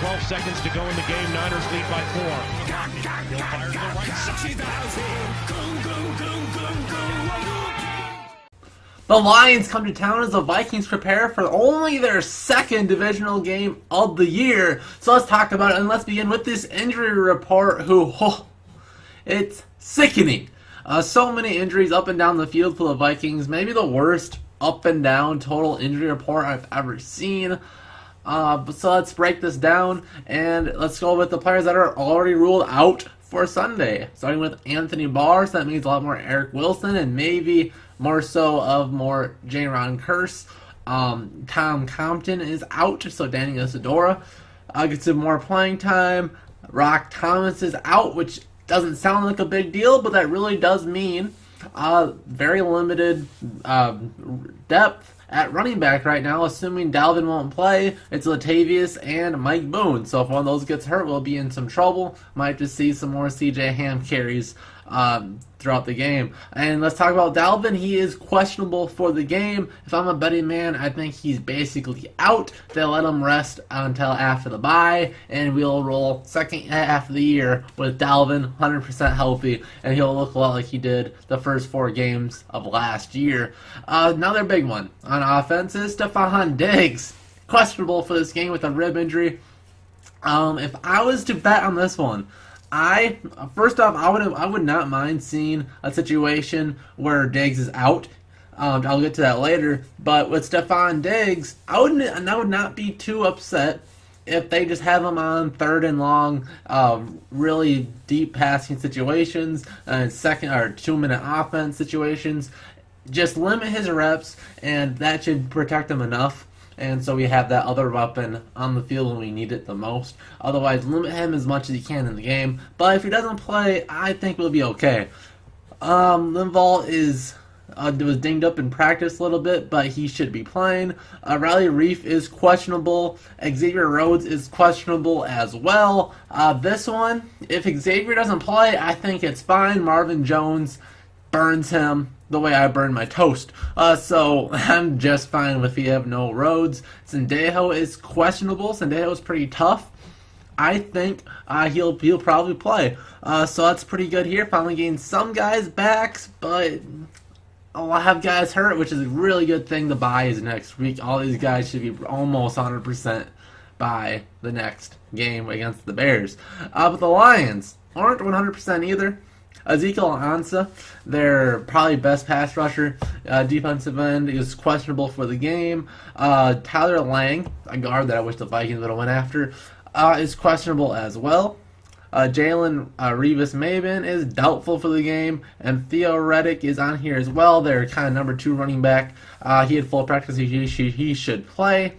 12 seconds to go in the game. Niners lead by 4. He'll fire to the right side. The Lions come to town as the Vikings prepare for only their second divisional game of the year. So let's talk about it, and let's begin with this injury report. It's sickening. So many injuries up and down the field for the Vikings. Maybe the worst up and down total injury report I've ever seen. So let's break this down, and let's go with the players that are already ruled out for Sunday. Starting with Anthony Barr, so that means a lot more Eric Wilson, and maybe more so of more Jaron Kearse. Tom Compton is out, so Danny Isidora gets some more playing time. Rock Thomas is out, which doesn't sound like a big deal, but that really does mean very limited depth at running back right now, assuming Dalvin won't play. It's Latavius and Mike Boone. So if one of those gets hurt, we'll be in some trouble. Might just see some more CJ Ham carries throughout the game. And let's talk about Dalvin. He is questionable for the game. If I'm a betting man, I think he's basically out. They'll let him rest until after the bye, and we'll roll second half of the year with Dalvin 100% healthy, and he'll look a lot like he did the first 4 games of last year. Another big one on offense is Stephon Diggs. Questionable for this game with a rib injury. If I was to bet on this one, first off, I would not mind seeing a situation where Diggs is out. I'll get to that later. But with Stephon Diggs, I would not be too upset if they just have him on 3rd and long, really deep passing situations, second or 2-minute offense situations. Just limit his reps, and that should protect him enough. And so we have that other weapon on the field when we need it the most. Otherwise, limit him as much as you can in the game. But if he doesn't play, I think we'll be okay. Linval was dinged up in practice a little bit, but he should be playing. Riley Reef is questionable. Xavier Rhodes is questionable as well. This one, if Xavier doesn't play, I think it's fine. Marvin Jones burns him the way I burn my toast. So I'm just fine if we have no Rhodes. Sendejo is questionable. Sendejo is pretty tough. I think he'll probably play. So that's pretty good here. Finally getting some guys back, but I'll have guys hurt, which is a really good thing. The bye is next week. All these guys should be almost 100% by the next game against the Bears. But the Lions aren't 100% either. Ezekiel Ansah, their probably best pass rusher, defensive end, is questionable for the game. Tyler Lang, a guard that I wish the Vikings would have went after, is questionable as well. Jalen Revis-Maben is doubtful for the game, and Theo Reddick is on here as well. They're kind of number 2 running back. He had full practice. He should play.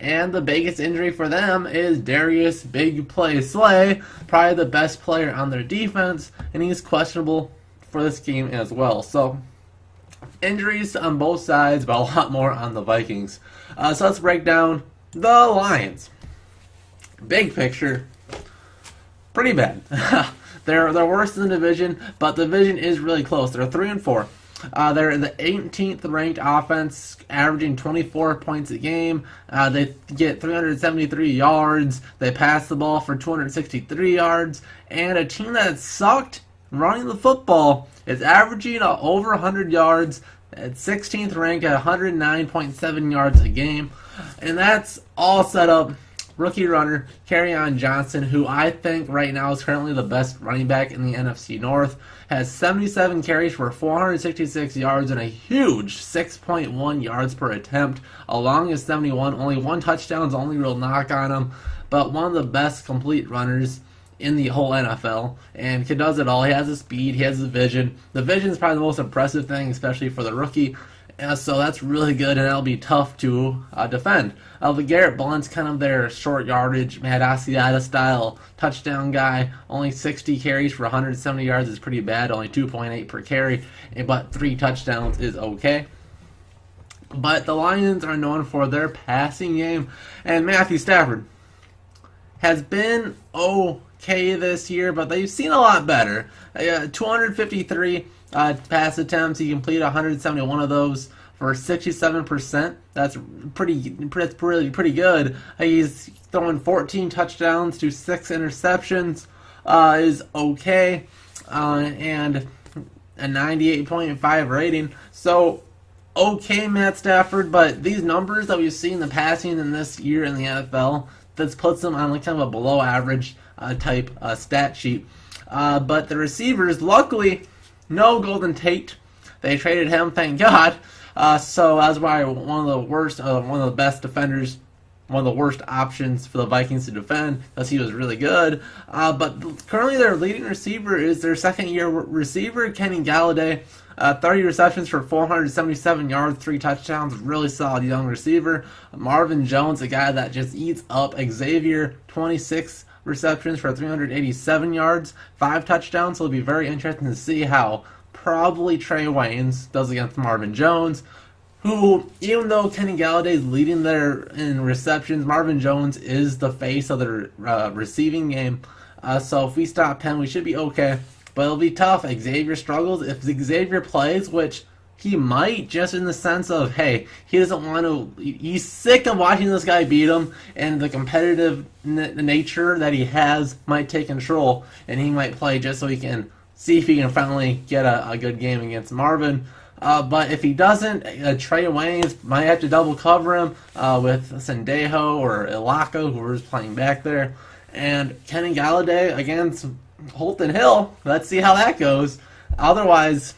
And the biggest injury for them is Darius Big Play Slay, probably the best player on their defense, and he's questionable for this game as well. So injuries on both sides, but a lot more on the Vikings. So let's break down the Lions. Big picture, pretty bad. They're worse in the division, but the division is really close. They're 3-4. They're in the 18th ranked offense, averaging 24 points a game. They get 373 yards. They pass the ball for 263 yards. And a team that sucked running the football is averaging over 100 yards at 16th ranked at 109.7 yards a game. And that's all set up. Rookie runner, Kerryon Johnson, who I think right now is currently the best running back in the NFC North, has 77 carries for 466 yards and a huge 6.1 yards per attempt, along with 71. Only 1 touchdown is the only real knock on him, but one of the best complete runners in the whole NFL, and kid does it all. He has the speed, he has the vision. The vision is probably the most impressive thing, especially for the rookie. So that's really good, and that'll be tough to defend. The Garrett Blunt's kind of their short yardage, Matt Asiata style touchdown guy. Only 60 carries for 170 yards is pretty bad. Only 2.8 per carry, but 3 touchdowns is okay. But the Lions are known for their passing game, and Matthew Stafford has been okay this year, but they've seen a lot better. 253 pass attempts. He completed 171 of those for 67%. That's pretty good. He's throwing 14 touchdowns to 6 interceptions. Is okay, and a 98.5 rating. So, okay, Matt Stafford, but these numbers that we've seen in the passing in this year in the NFL, this puts him on like kind of a below average type stat sheet. But the receivers, luckily, no Golden Tate. They traded him, thank God. So that's why one of the best defenders, one of the worst options for the Vikings to defend, because he was really good. But currently their leading receiver is their second-year receiver, Kenny Galladay. 30 receptions for 477 yards, 3 touchdowns. Really solid young receiver. Marvin Jones, a guy that just eats up Xavier, 26 receptions for 387 yards, 5 touchdowns. So it'll be very interesting to see how probably Trey Waynes does against Marvin Jones, who, even though Kenny Galladay is leading there in receptions, Marvin Jones is the face of the receiving game. So if we stop him, we should be okay. But it'll be tough. Xavier struggles. If Xavier plays, which he might, just in the sense of, hey, he doesn't want to, he's sick of watching this guy beat him, and the competitive nature that he has might take control, and he might play just so he can see if he can finally get a good game against Marvin. But if he doesn't, Trey Waynes might have to double cover him with Sendejo or Ilaka, whoever's playing back there. And Kenny Galladay against Holton Hill. Let's see how that goes. Otherwise,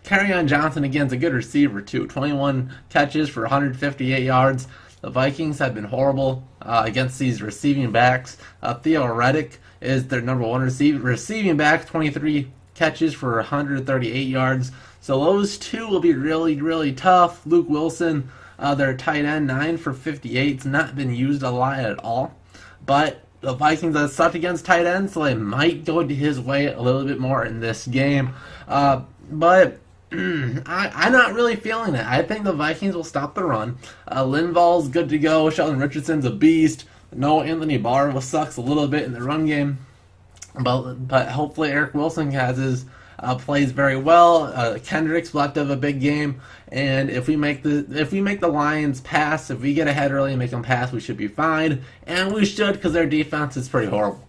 Kerryon Johnson against a good receiver too. 21 catches for 158 yards. The Vikings have been horrible against these receiving backs. Theo Reddick is their number one receiving back. 23 catches for 138 yards. So those two will be really, really tough. Luke Wilson, their tight end, 9 for 58. It's not been used a lot at all. But the Vikings have sucked against tight ends, so they might go to his way a little bit more in this game. But I'm not really feeling it. I think the Vikings will stop the run. Linval's good to go. Sheldon Richardson's a beast. No, Anthony Barr sucks a little bit in the run game. But hopefully Eric Wilson has his plays very well. Kendricks will have to have a big game, and if we make the Lions pass, if we get ahead early and make them pass, we should be fine, and we should, because their defense is pretty horrible.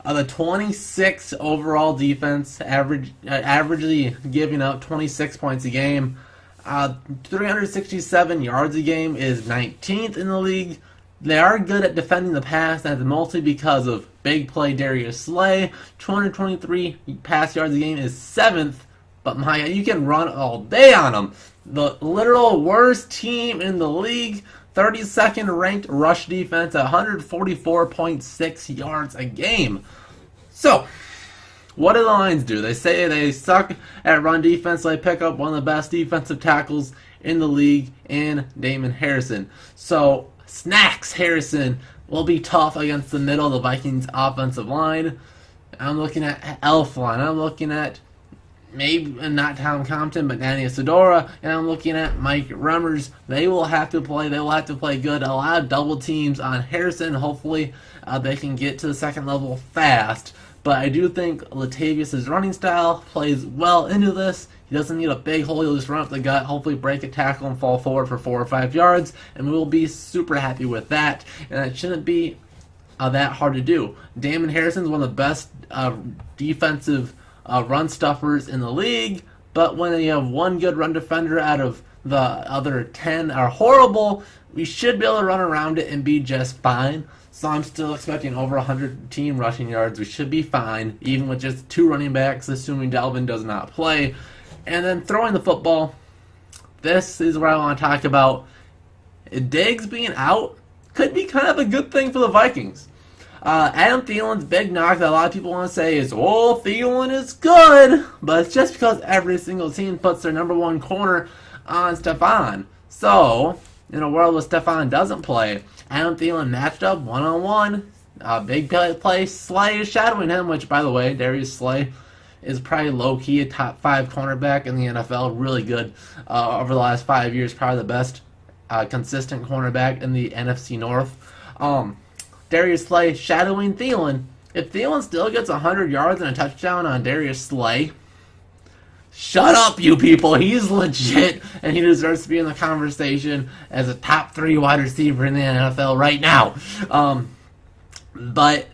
The 26 overall defense, averagely giving up 26 points a game. 367 yards a game is 19th in the league. They are good at defending the pass, and that's mostly because of big play Darius Slay. 223 pass yards a game is 7th, but you can run all day on them. The literal worst team in the league, 32nd ranked rush defense at 144.6 yards a game. So, what do the Lions do? They say they suck at run defense. They pick up one of the best defensive tackles in the league in Damon Harrison. So, Snacks Harrison will be tough against the middle of the Vikings offensive line. I'm looking at Elfline. I'm looking at maybe not Tom Compton, but Danny Isidora, and I'm looking at Mike Remmers. They will have to play. They will have to play good. A lot of double teams on Harrison. Hopefully, they can get to the second level fast. But I do think Latavius' running style plays well into this. He doesn't need a big hole. He'll just run up the gut, hopefully break a tackle and fall forward for 4 or 5 yards, and we'll be super happy with that. And it shouldn't be that hard to do. Damon Harrison is one of the best defensive run stuffers in the league, but when you have one good run defender out of the other 10 are horrible, we should be able to run around it and be just fine. So I'm still expecting over 100 team rushing yards. We should be fine, even with just 2 running backs, assuming Dalvin does not play. And then throwing the football, this is where I want to talk about. Diggs being out could be kind of a good thing for the Vikings. Adam Thielen's big knock that a lot of people want to say is, oh, Thielen is good, but it's just because every single team puts their number one corner on Stephon. So, in a world where Stephon doesn't play, Adam Thielen matched up one-on-one. Big play, Slay is shadowing him, which, by the way, Darius Slay is probably low-key a top 5 cornerback in the NFL. Really good over the last 5 years. Probably the best consistent cornerback in the NFC North. Darius Slay shadowing Thielen. If Thielen still gets 100 yards and a touchdown on Darius Slay, shut up, you people. He's legit, and he deserves to be in the conversation as a top 3 wide receiver in the NFL right now. But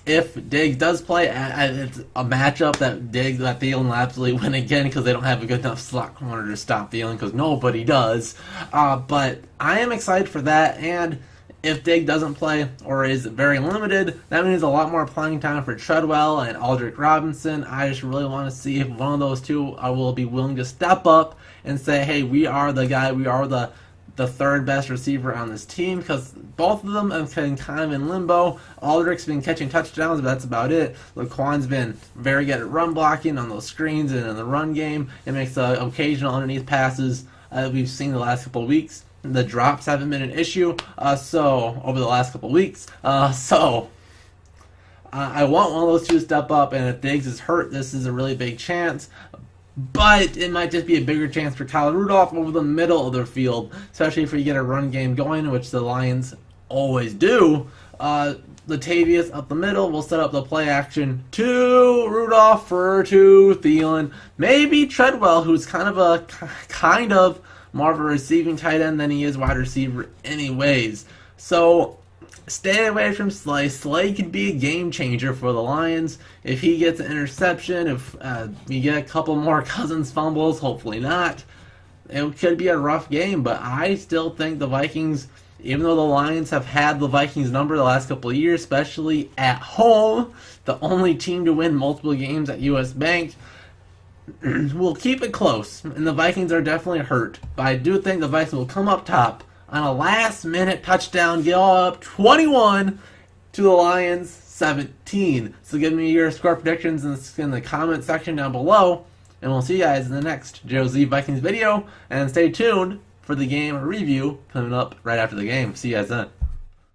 if Diggs does play, it's a matchup that Thielen will absolutely win again because they don't have a good enough slot corner to stop Thielen because nobody does. But I am excited for that, and if Diggs doesn't play or is very limited, that means a lot more playing time for Treadwell and Aldrick Robinson. I just really want to see if one of those two will be willing to step up and say, hey, we are the guy, we are the third best receiver on this team, because both of them have been kind of in limbo. Aldrich's been catching touchdowns, but that's about it. Laquan's been very good at run blocking on those screens and in the run game. It makes occasional underneath passes we've seen the last couple of weeks. The drops haven't been an issue, so over the last couple of weeks. I want one of those two to step up, and if Diggs is hurt, this is a really big chance. But it might just be a bigger chance for Kyle Rudolph over the middle of their field, especially if you get a run game going, which the Lions always do. Latavius up the middle will set up the play action to Rudolph to Thielen. Maybe Treadwell, who's kind of more of a receiving tight end than he is wide receiver anyways. So stay away from Slay. Slay could be a game changer for the Lions. If he gets an interception, if you get a couple more Cousins fumbles, hopefully not, it could be a rough game. But I still think the Vikings, even though the Lions have had the Vikings number the last couple of years, especially at home, the only team to win multiple games at US Bank, will keep it close, and the Vikings are definitely hurt. But I do think the Vikings will come up top on a last-minute touchdown, get all up 21 to the Lions 17. So give me your score predictions in the comment section down below, and we'll see you guys in the next Joe Z Vikings video. And stay tuned for the game review coming up right after the game. See you guys then.